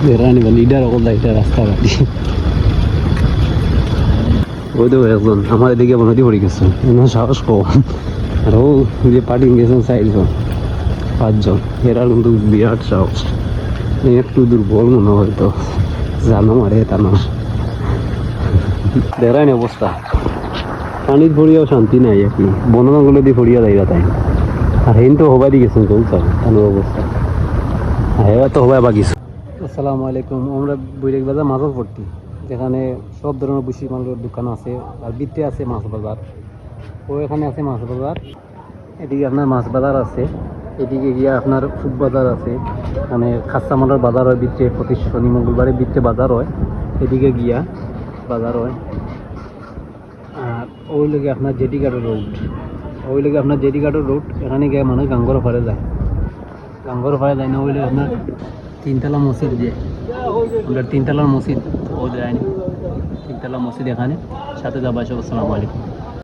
বেড়ানি বা লিডার অকল দায়িত্ব রাস্তাঘাটি ওই তো একজন আমার এদিকে নদী পড়ে গেছে সাহস কম আর ও যে পার্টি গেছেন 4 জন 5 জন এরা কিন্তু বিরাট সাহস একটু দুর্বল মনে হয়তো জানো মারে তা না বেড়ায়নি অবস্থা পানির ভরিয়াও শান্তি নাই আর কি বন জঙ্গলে দিয়ে ভরিয়া যাই তাই আর হেন তো হবাই দিয়ে গেছেন চলছে তানোর অবস্থা এবার তো হবাই বাগিস। আসসালামু আলাইকুম। আমরা বৈরাগ বাজার মাছও ভর্তি যেখানে সব ধরনের বুসি মালের দোকান আছে আর ভিতরে আছে মাছ বাজার ও এখানে আছে মাছ বাজার এদিকে আপনার মাছ বাজার আছে এদিকে গিয়ে আপনার ফুড বাজার আছে মানে খাস্তা মালের বাজার হয় ভিতরে প্রতি শনি মঙ্গলবারে ভিতরে বাজার হয় এদিকে গিয়া বাজার হয় আর ওই লোকে আপনার জেটি ঘাটের রোড ওই লোকে আপনার জেটি ঘাটের রোড এখানে গিয়ে মানুষ গাঙ্গর ফারে যায় গাঙ্গর ফারে যায় না ওই লোক আপনার 3 তলা মসজিদ দিয়ে আমরা 3 তলার মসজিদ ও যায়নি 3 তলা মসজিদ এখানে সাথে যাবো। আসসালামু আলাইকুম।